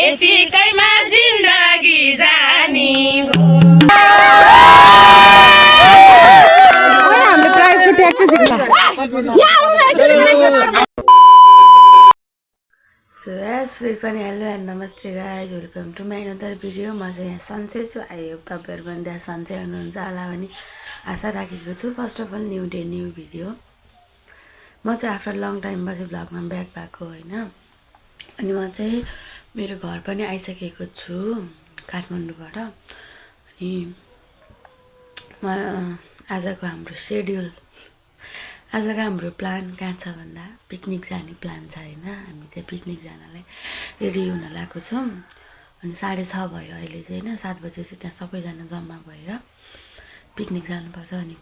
यतिकैमा जिन्दगी जानी हामीले प्राइजको ट्याग चाहिँ सिक्ला सो एज फेरि पनि हेलो एन्ड नमस्ते guys welcome to my another video म चाहिँ यहाँ सन्चै छु आई होप तपाईँहरू पनि त्यहाँ सन्चै हुनुहुन्छ होला भने आशा राखेको छु first of all new day new video म चाहिँ आफ्टर लङ टाइम पछि भ्लगमा ब्याक भएको होइन अनि म चाहिँ मेरो घर पनि आइसकेको छु काठमाडौँबाट अनि म आजको हाम्रो शेड्युल आजको हाम्रो प्लान कहाँ छ भन्दा पिकनिक जाने प्लान छ होइन हामी चाहिँ पिकनिक जानलाई रेडी हुन लागेको छौँ अनि 6:30 भयो अहिले चाहिँ होइन 7 बजे चाहिँ त्यहाँ सबैजना जम्मा भएर पिकनिक जानुपर्छ अनि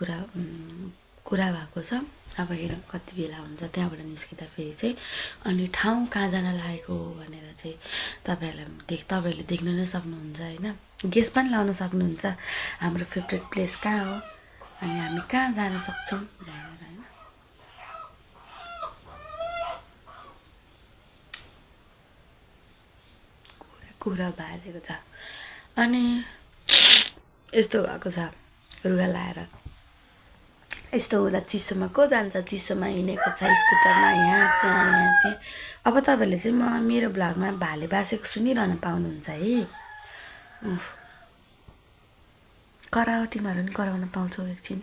कुरा भएको छ अब हेरौँ कति बेला हुन्छ त्यहाँबाट निस्किँदा फेरि चाहिँ अनि ठाउँ कहाँ जान लागेको भनेर चाहिँ तपाईँहरूले देख्न नै सक्नुहुन्छ होइन गेस पनि लाउन सक्नुहुन्छ हाम्रो फेभरेट प्लेस कहाँ हो अनि हामी कहाँ जान सक्छौँ भनेर होइन कुरा बाजेको छ अनि यस्तो भएको छ रुगा लाएर यस्तो हुँदा चिसोमा को जान्छ चिसोमा हिँडेको छ स्कुटरमा यहाँ त्यहाँ अब तपाईँहरूले चाहिँ मेरो भ्लगमा भाले बासेको सुनिरहन पाउनुहुन्छ है कराओ तिमीहरू पनि कराउन पाउँछौ एकछिन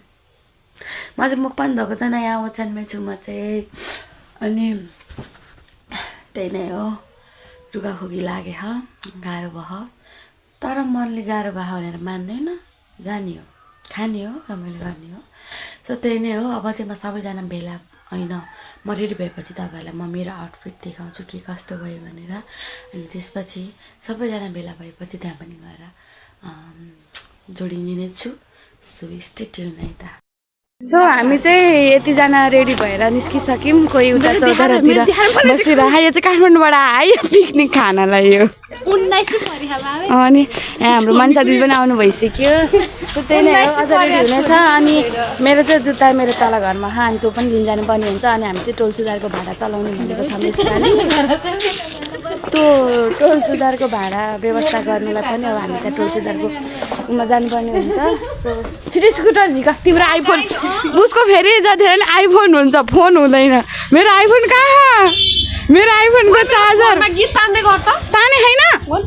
म चाहिँ मुख पनि धोएको छैन यहाँ ओछ्यानमै छु म चाहिँ अनि त्यही नै हो रुगाखोकी लागे गाह्रो भयो तर मनले गाह्रो भयो भनेर मान्दैन जाने हो खाने हो रमाइलो गर्ने हो सो त्यही नै हो अब चाहिँ म सबैजना भेला होइन म रेडी भएपछि तपाईँहरूलाई म मेरो आउटफिट देखाउँछु के कस्तो भयो भनेर अनि त्यसपछि सबैजना भेला भएपछि त्यहाँ पनि गएर जोडिने नै छु सो स्टे ट्युन है त सो हामी चाहिँ यतिजना रेडी भएर निस्किसक्यौँ कोही उता चौधरातिर बसेर यो चाहिँ काठमाडौँबाट आयो पिकनिक खानलाई यो अनि यहाँ हाम्रो मनिषा दिदी पनि आउनु भइसक्यो त्यही नै अझ रेडी हुनेछ अनि मेरो चाहिँ जुत्ता मेरो तल घरमा छ अनि त्यो पनि लिन जानुपर्ने हुन्छ अनि हामी चाहिँ टोल सुधारको भाडा चलाउने भनेको छौँ यसपालि त्यो टोल सुधारको भाडा व्यवस्था गर्नुलाई पनि अब हामी त्यहाँ टोल सुधारकोमा जानुपर्ने हुन्छ सो छिटो स्कुटर झिका तिम्रो आइफोन उसको फेरि जतिखेर नि आइफोन हुन्छ फोन हुँदैन मेरो आइफोन कहाँ मेरो आइफोनको चार्जरमा गीत तान्दै गर त ताने छैन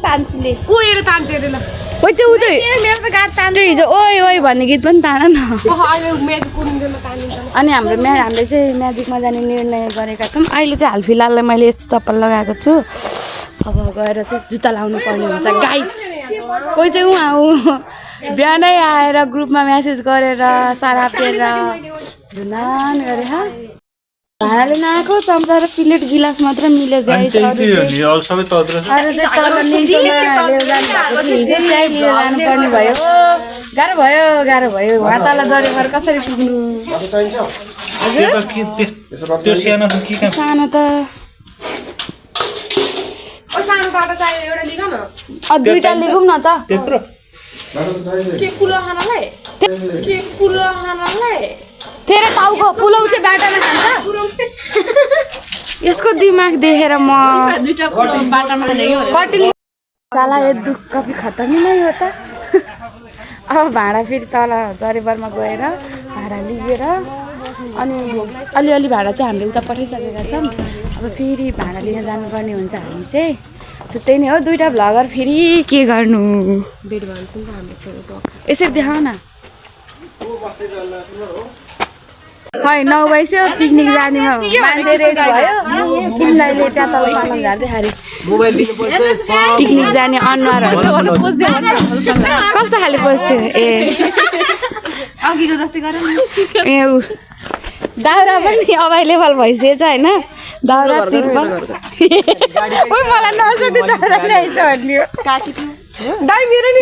तान्चुले उयो तान्छ अरे ल ओइ त्यो उतै मेरो त गात तान्छ हिजो ओइ ओइ भन्ने गीत पनि तान न अनि हामीले चाहिँ म्याजिकमा जाने निर्णय गरेका छौँ अहिले चाहिँ हालफिलहाललाई मैले यस्तो चप्पल लगाएको छु अब गएर चाहिँ जुत्ता लाउनु पर्ने हुन्छ गाइड कोही चाहिँ उहाँ बिहानै आएर ग्रुपमा म्यासेज गरेर सारा पेर धुनान गरे भाँडाले नआएको चम्चा र प्लेट गिलास मात्र मिल्यो गाइस अरू चाहिँ तल लिङ्कमा लिएर जानुपर्ने भयो गाह्रो भयो उहाँ तल जरेर कसरी पुग्नु सानो त दुईटा लिगौँ न त तेरो टाउको पुलाउ चाहिँ बाटामा खान्छ यसको दिमाग देखेर म साला यो दुख कफी खत्तम नै हो त अब भाँडा फेरि तल जरेबरमा गएर भाँडा लिएर अनि अलिअलि भाँडा चाहिँ हामीले उता पठाइसकेका छौँ अब फेरि भाँडा लिन जानुपर्ने हुन्छ हामी चाहिँ त्यही नै हो दुईवटा भ्लगर फेरि के गर्नु यसरी देखाउ न खै 9 बज्यो पिकनिक जानेमा मान्छे रेडी भयो किन्दाले त्यहाँ तल सामान झार्दै पिकनिक जाने अनुहारहरू कस्तो खाले पोस्थ्यो ए अघिको जस्तै गर ए दाउरा पनि अभाइलेबल भइसकेछ होइन दाउरा तिर्पल ओइ मलाई नसोधी दाउरा ल्याइछ भन्ने दाइ मेरो नि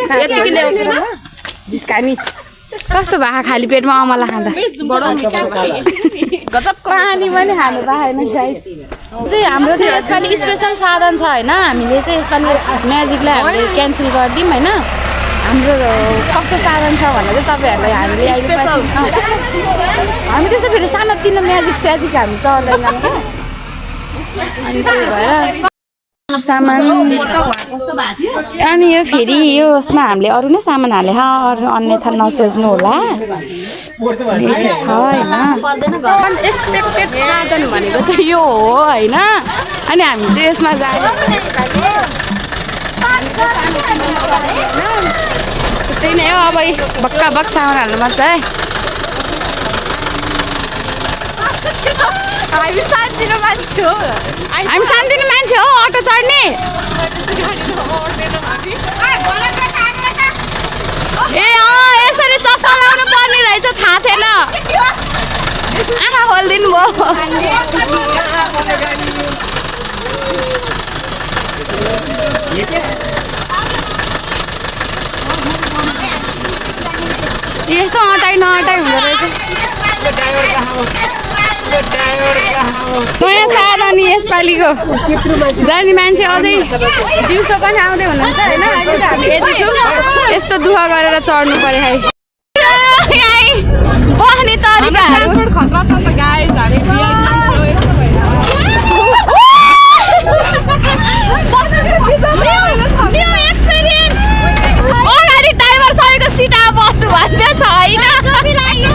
जिस्कानी कस्तो भएको खाली पेटमा अमला खाँदा गजब पानी पनि खानु पाएन चाहिँ हाम्रो चाहिँ यसपालि स्पेसल साधन छ होइन हामीले चाहिँ यसपालि म्याजिकलाई हामीले क्यान्सल गरिदिउँ होइन हाम्रो कस्तो साधन छ भनेर चाहिँ तपाईँहरूलाई हामीले हामी त्यसो फेरि सानोतिनो म्याजिक स्याजिक हामी चढ्दैन क्या अनि त्यही भएर सामान अनि यो फेरि यसमा हामीले अरू नै सामान हाले अरू अन्यथा नसोच्नु होला यति छ होइन अनएक्सपेक्टेड साधन भनेको चाहिँ यो हो होइन अनि हामी चाहिँ यसमा जाने त्यही नै हो अब भक्का भक्क सामान हाल्नु पर्छ है हामी सानोतिनो मान्छे हो अटो चढ्ने ए यसरी चस्मा लाउनु पर्ने रहेछ थाहा थिएन आँखा खोलिदिनु भयो यस्तो अटाइ नअटाइ हुँदो रहेछ नयाँ साधन यसपालिको जाने मान्छे अझै दिउँसो पनि आउँदै हुनुहुन्छ होइन अहिले त हामी यति छौँ यस्तो दुःख गरेर चढ्नु पर्यो है बस्ने तरिकाहरू खतरा छ त गाइस हामी अगाडि ड्राइभर सबैको सिटमा बस्छु भन्दै छैन कति रमाइलो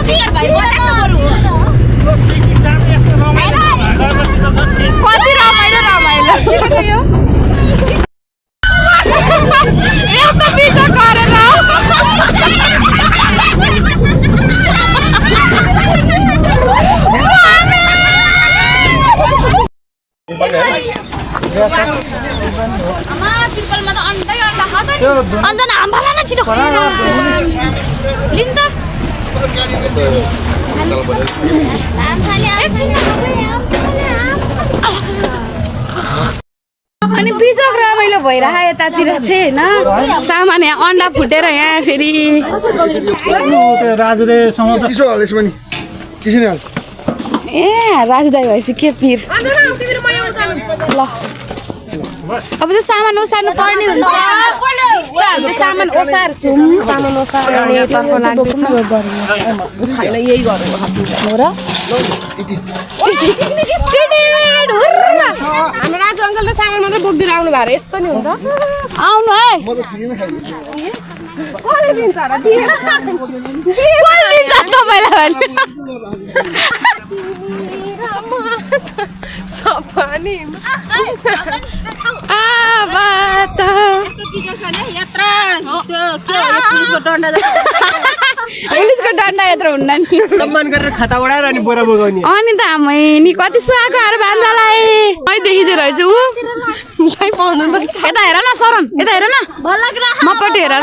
यस्तो पिछा गरेर अन्त हाम्रोलाई न छिटो लिन त अनि बिजोग रमाइलो भइरह यतातिर चाहिँ होइन सामान यहाँ अन्डा फुटेर यहाँ फेरि ए राजु दाई भएपछि के पिर ल अब चाहिँ सामान ओसार्नु पर्ने हुन्छ हामीले सामान ओसार्छौँ सामान ओसार्ने यही गरेको हो र हाम्रो राजु अङ्कल त सामान मात्रै बोक्दिएर आउनु भएको यस्तो नि हुन्छ आउनु है कसले दिन्छ र तपाईँलाई पुलिसको डन्डा यात्रा हुन्न नि सम्मान गरेर खाता उडाएर अनि बोरा बोगाउने अनि त हामी नि कति सुहाएको अरे भान्जालाई मै देखिँदै रहेछ ऊ पाउनु त यता हेर न शरण यता हेर न मपट्टि हेर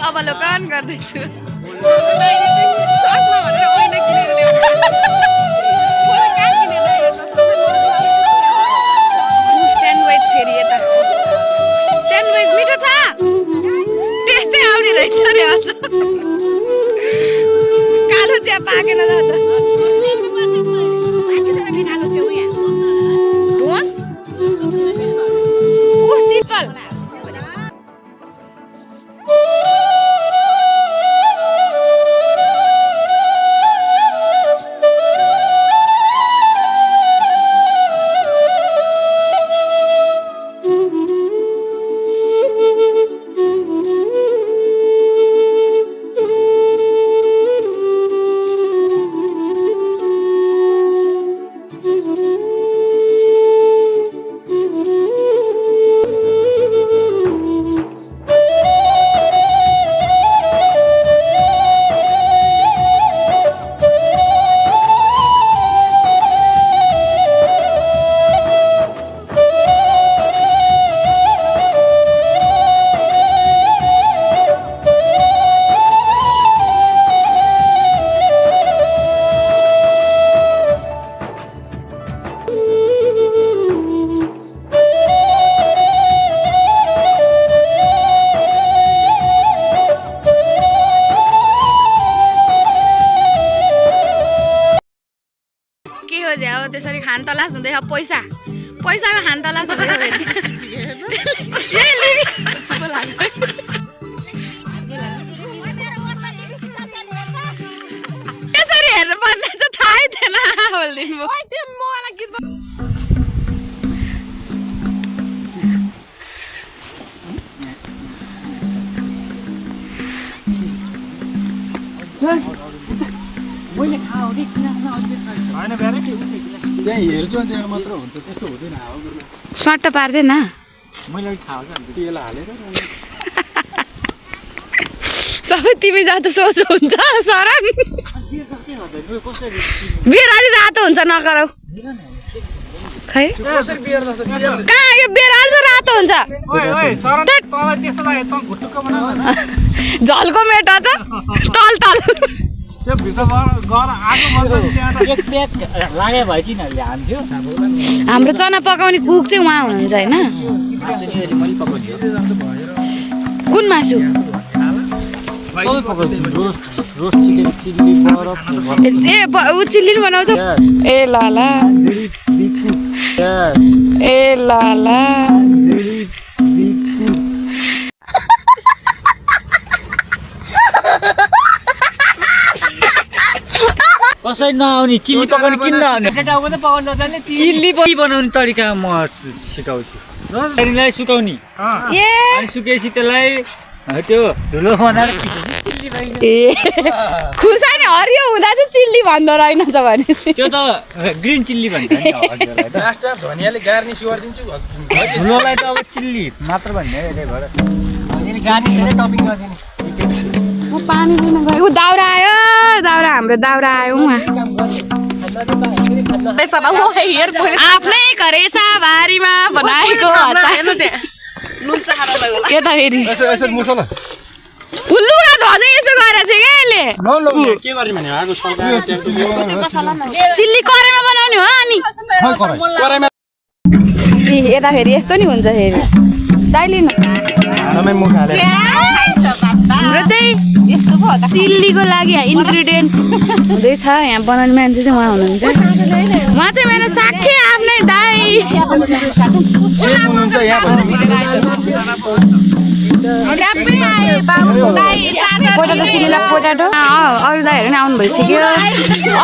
अवलोकन गर्दैछु स्यान्डविच फेरि यता स्यान्डविच मिठो छ त्यस्तै आउने रहेछ नि आज कालो चिया पाकेन र त तिरपाल त्यसरी खान तलास हुँदैछ पैसा पैसाको खान तलास हुँदैछ यसरी हेर्नु पर्ने चाहिँ थाहै थिएन बोलिदिनु मैले खाऊ कि किन हैन बेरे त्यहाँ हेर्छु अनि त्यहाँ मात्र हुन्छ त्यस्तो हुँदैन हावा सट्ट पार्दैन मैले खाऊ नि तेल हालेर सबै तिमी जस्तो सोच हुन्छ शरण बियर अलि रातो हुन्छ नगरौ खै कसरी बियर जस्तो कहाँ यो बियर अलि रातो हुन्छ ओइ ओइ शरण तँलाई त्यस्तो लाग्यो तँ घुटुक्क बनाउ न झल्को मेटा त तल तल त्यो भित्र गएर आगो बल्छ त्यहाँ त एक प्याक लागे भए चिनहरुले हान्थ्यो हाम्रो चना पकाउने कुक चाहिँ उहाँ हुनुहुन्छ हैन कुन मासु सबै पकाउँछु रोस्ट चिकन चिल्ली बरफ ए उ चिल्ली नि बनाउँछ ए ल ल ए ल ल कसै नआउने चिल्ली पकाउनु किन नआउने टाउको त पकाउन नजान्ने चिल्ली बनाउने तरिका म सिकाउँछु चिल्लीलाई सुकाउने अनि सुकेपछि त्यसलाई त्यो धुलो बनाएर चिल्ली भइन्छ ए खुर्सानी हरियो हुँदा चाहिँ चिल्ली भन्दो रहेनछ भनेपछि त्यो त ग्रिन चिल्ली भन्छ नि हरियोलाई त लास्ट धनियाले गार्निस गरिदिन्छु धुलोलाई त अब चिल्ली मात्र भन्ने रे भएर अनि गार्निसले टपिङ गरिदिनु म पानी दिन गए उ दाउरा आयो दाउरा हाम्रो दाउरा आयो उहाँ आफ्नै घरेसा बारीमा बनाएको यता फेरि उल्लु धोजै यसो गरेछ क्या यसले चिल्ली कराईमा बनाउने हो अनि यता फेरि यस्तो नि हुन्छ फेरि दाइलिनु हाम्रो चाहिँ चिल्लीको लागि इन्ग्रिडियन्ट्स हुँदैछ यहाँ बनाउने मान्छे चाहिँ उहाँ हुनुहुन्छ उहाँ चाहिँ मेरो साथी आफ्नै दाइ पोटाटो चिल्लीलाई पोटाटो अरू दाइहरू नि आउनु भइसक्यो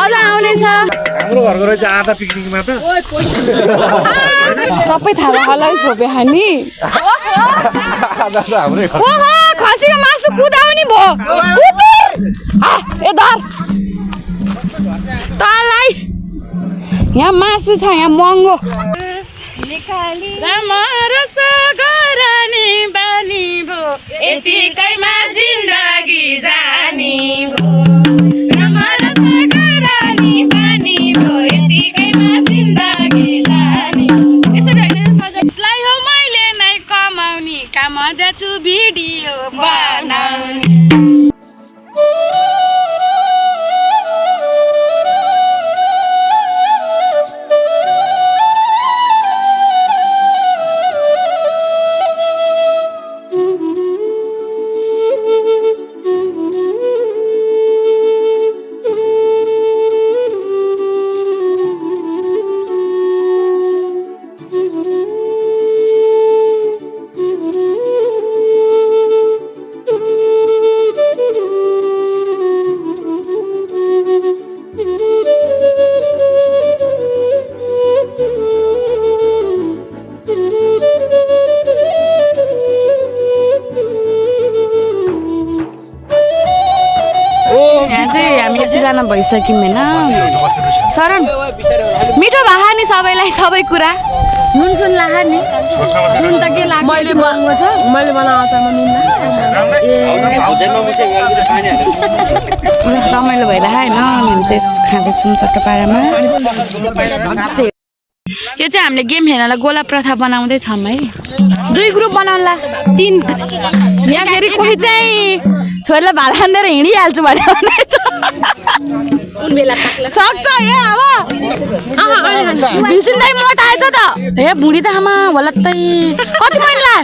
अझ आउने छ हाम्रो घरको रहेछ आधा पिकनिकमा त सबै थाहा अलग छोपे खाने खसीको मासु कुदाउने भयो ए धर तँलाई यहाँ मासु छ यहाँ महँगो यतिकैमा जिन्दगी जानी कामदाछु भिडियो बनाउने यतिजना भइसक्यौँ होइन शरण मिठो भए नि सबैलाई सबै कुरा नुन सुन लाग नि नुन त के लाग्छ मैले बनाउँदा रमाइलो भइरहेको होइन हामी चाहिँ खाँदैछौँ चट्टोपाडामा यो चाहिँ हामीले गेम खेल्नलाई गोला प्रथा बनाउँदैछौँ है 2 ग्रुप बनाउला 3 यहाँ फेरि कोही चाहिँ छोरीलाई भाला खाँदेर हिँडिहाल्छु भने सक्छ ए अब भिन्सिन्दै मोटा आएछ त ए बुढी त आमा भलत्तै कति महिना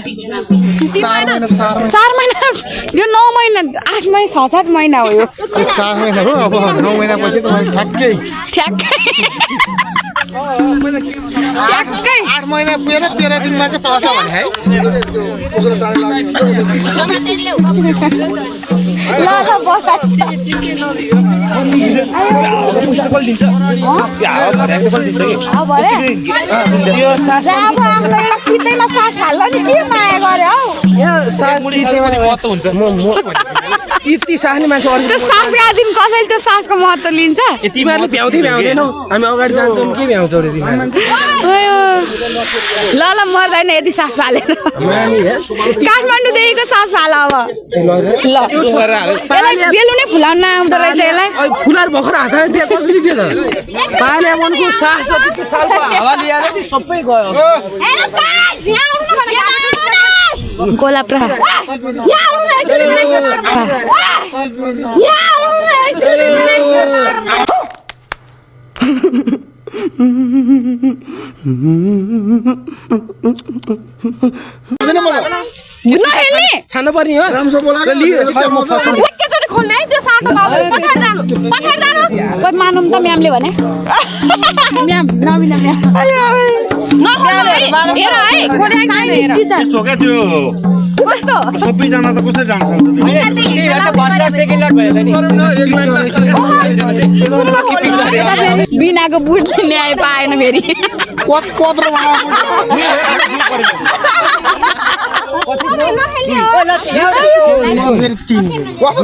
4 महिना यो 9 महिना 8 महिना 6-7 महिना हो यो 4 महिना हो अब 9 महिनापछि तपाईँ ठ्याक्कै ठ्याक्कै 8 महिना पुगेर 13 दिनमा चाहिँ पाउँछ भने है ल सितैमा सास हाल्न नि के माया गरे हौ यति सासले मान्छे त्यो सासका दिन कसैले त्यो सासको महत्त्व लिन्छ तिमीहरूले भ्याउँदै भ्याउँदैनौ हामी अगाडि जान्छौँ के भ्याउँछौ रे तिमीहरू ल मर्दैन यति सास फालेर काठमाडौँदेखिको सास फाल अब ल बेलुनै फुलाउन आउँदो रहेछ यसलाई फुलार भर्खर हात त्यहाँ कसरी दियो त पाले मनको सास जति त्यो सालको हावा ल्याएर नि सबै गयो गोला प्रा छान्नु पर्ने हो एकैचोटि खोल्ने है त्यो साटो पछाडि जानु मानौँ त म्यामले भने म्याम नबिना म्याम हेर है त्यस्तो क्या त्यो सबैजना त कसरी जान सक्छ बिनाको बुट ल्याए पाएन फेरि कस्तो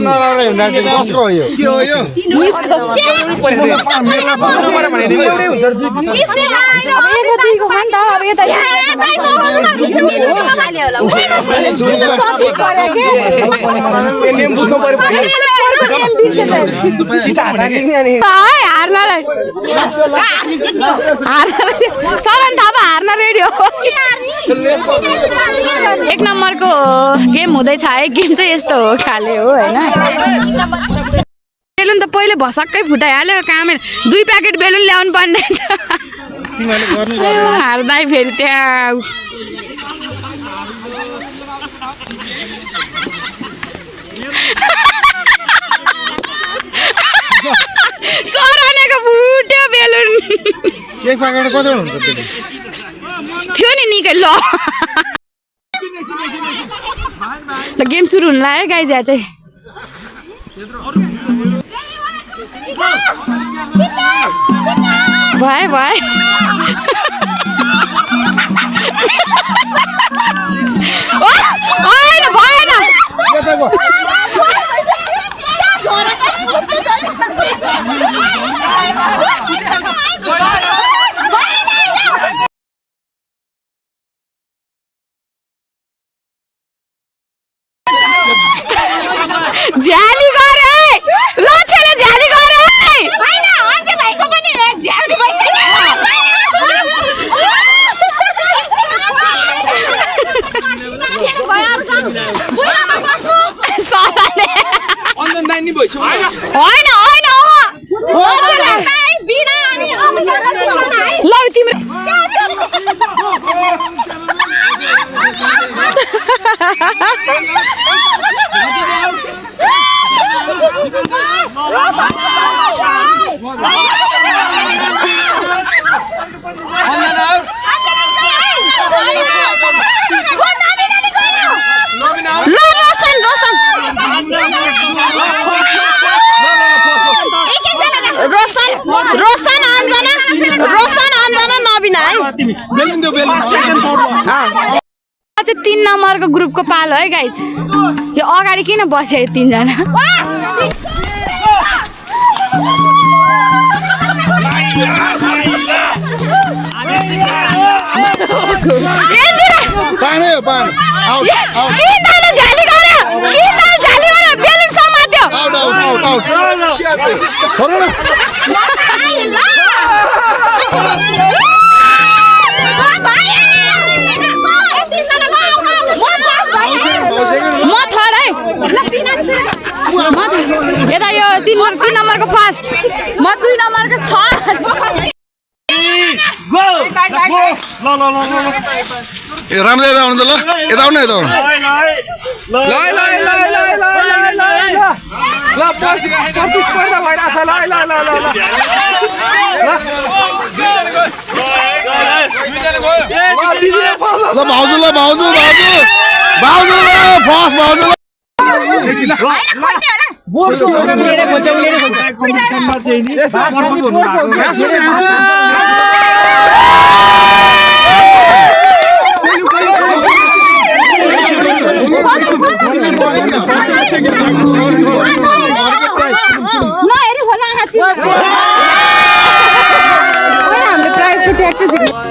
नराम्रो हुँदा कसको हो यो के हो यो सरन थापा हार्न रेडी हो 1 नम्बरको गेम हुँदैछ है गेम चाहिँ यस्तो हो खाले हो होइन बेलुन त पहिले भसक्कै फुटाइहाल्यो कामै 2 प्याकेट बेलुन ल्याउनु पर्ने हार्दै फेरि त्यहाँ सरनेको फुट्यो बेलुन 1 प्याकेट कति हुन्छ त्यो थियो नि निकै ल गेम सुरु हुन लाग्यो गाइज यहाँ चाहिँ भयो भयो होइन भएन झ्याली गरे लक्षले झ्याली गरे हैन अझ भाइको पनि झ्याली भइसक्यो सरले अन्जन दाइ नि भइसक्यो हैन हैन हो बिना अनि ल तिम्रो रोशन अन्जना नबिना है चाहिँ 3 नम्बरको ग्रुपको पालो है गाइज यो अगाडि किन बस्यो 3 जना बेलुन समात्यो यता यो 3 नम्बरको फर्स्ट म 2 नम्बरको थर्ड ए राम्रो यता आउनु त ल यता आउनु यता आउनु प्रतिस्पर्धा भइरहेछ ल ल ल ल ल भाउजू ल भाउजू भाउजू भाउजू ल फर्स्ट भाउजू हामीले प्राइजको ट्याग चाहिँ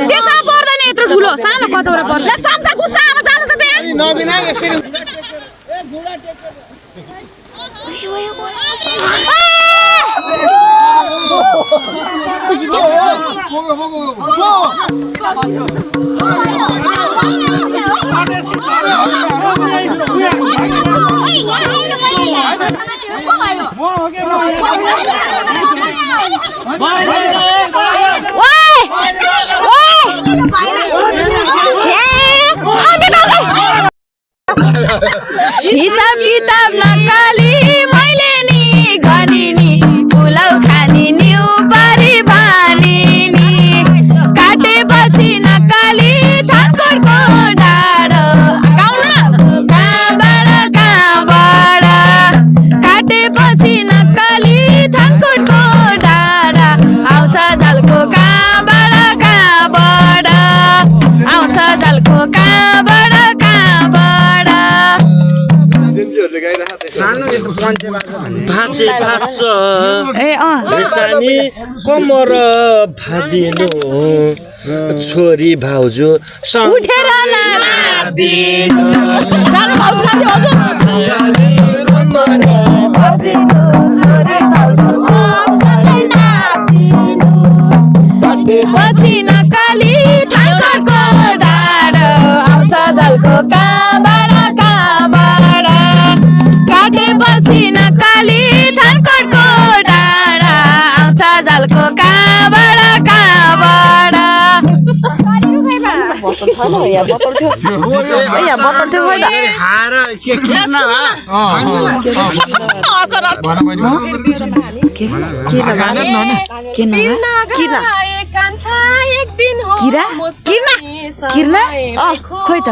त्यसमा पर्दैन यत्रो ठुलो सानो कचौरा पर्छ चाम्चा कुच्चा अब जानु त त्यहाँ नबिना यसरी हिसाब किताब नकाली मैले नि गनी नि पुलाउ खानी न्यु पारी भानी नि काटेपछि नकाली थानकोटको डाँडो कहाँबाट काटेपछि नकाली थानकोटको डाँडा आउँछ झल्को कहाँबाट आउँछ झल्को कहाँबाट भाँचे भाँच्छ रेसानी कमर भादिनु छोरी भाउजू उठेर नादिनु जानु भाउजू साथी पछि नकाली थानकोटको डाँडो आउँछ झल्को कहाँबाट काटेपछि नकाली थानकोटको डाँडा आउँछ झल्को कहाँबाट खोइ त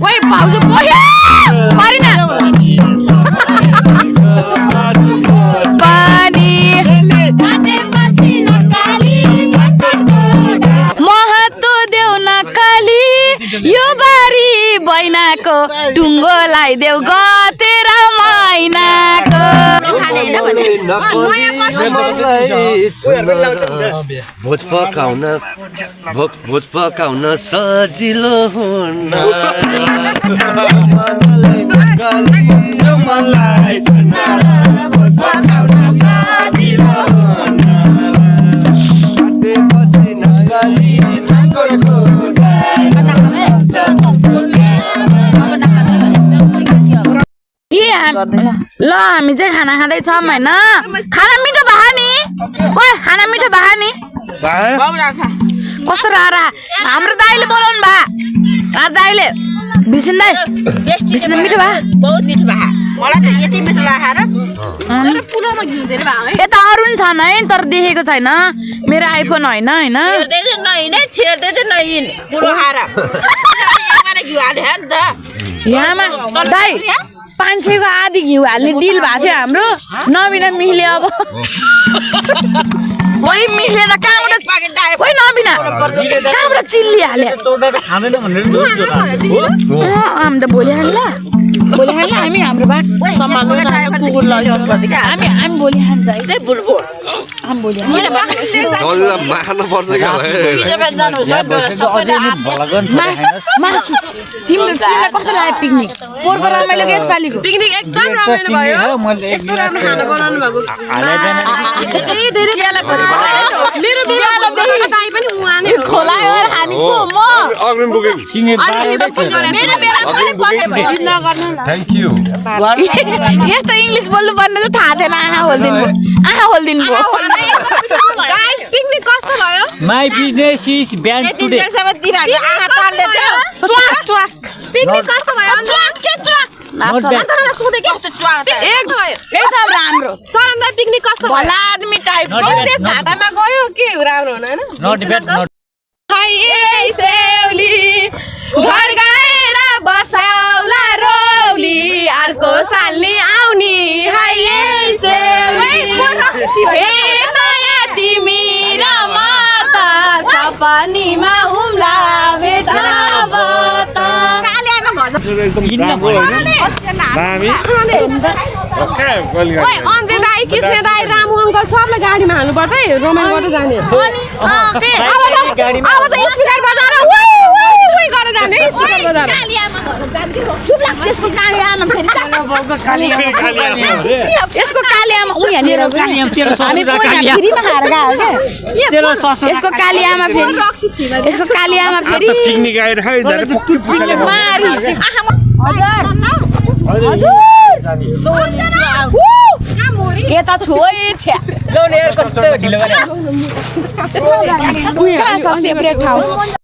ओइ भाउजू पोया करिना पानी महत्व देऊ नकाली यो बारी बैनाको टुङ्गो लगाइदेऊ गतेर मैनाको भोज पकाउन सजिलो हुन्न ल हामी चाहिँ खाना खाँदैछौँ होइन खाना मिठो भए नि ओए खाना मिठो भए नि कस्तो रह हाम्रो दाइले बोलाउनु भए दाइले बिसिन दाइ बिसिन मिठो भए बहुत मिठो भए मलाई त यति मिठो लागेर मेरो पुलोमा घिउ धेरै भयो है यता अरू पनि छन् है तर देखेको छैन मेरो आइफोन होइन छेड्दै चाहिँ नहिन पुलो खाएर घिउ हाल्यो नि त यहाँमा दाइ 500 को आधी घिउ हाल्ने डिल भएको थियो हाम्रो नबिना मिले अब ओइ मिले त कहाँबाट ओइ नबिना कहाँबाट चिल्ली हाल्यो खाँदैन भनेर हामी त भोलि हाल्ला भोलि खान्छ हामी हाम्रो बात सम्हाल्नु कुकुर लग्यो हामी भोलि खान्छ है बुलबुल हामी भोलि मार्नु पर्छ क्या मासु तिम्रो तिमीलाई कस्तो लाग्यो पिकनिक पोहोरको रमाइलो के यसपालिको पिकनिक एकदम रमाइलो भयो यस्तो राम्रो खाना बनाउनु भएको मेरो बिहान दाइ पनि उहाँ नै खोला हामी को म अग्रिम बुकिङ मेरो बेला थ्याङ्क यू यस्तो इङ्ग्लिस बोल्नु पर्ने त थाहा थिएन आँखा होल्दिनु भयो गाइस पिकनिक कस्तो भयो माई बिजनेस इज ब्यान्ड यति टुडे दिनसम्म दिमागले आँखा टाल्दै थियो च्वाक पिकनिक कस्तो भयो सोधे के एकदम राम्रो सरन्दा पिकनिक कस्तो भयो भला आदमी टाइप त्यस घाटामा गयो के राम्रो हुन हैन नट ब्याड नट घर गएर बसाउला रौली अर्को साल्नी आउनी हे माया तिमी र म त सपनीमा हुम्ला भेटाब त दामी अन्जे दाइ कृष्ण दाइ रामु अङ्कल सबलाई गाडीमा हाल्नुपर्छ है रमाइलो गर्दै जाने अब त स्पिकर बजाएर गरेर जाने स्पिकर बजाएर चुप लाग्छ यसको काली आमा फेरि यसको काली आमा उ यहाँनिर तेरो ससुरा कालिया फ्रीमा खाएर गयो क्या तेरो ससुरा यसको काली आमा फेरि यसको काली आमा फेरि पिकनिक आएर खै मारी यता छोइ छ्या ढिलो गरे कहाँ छ सेपरेट ठाउँ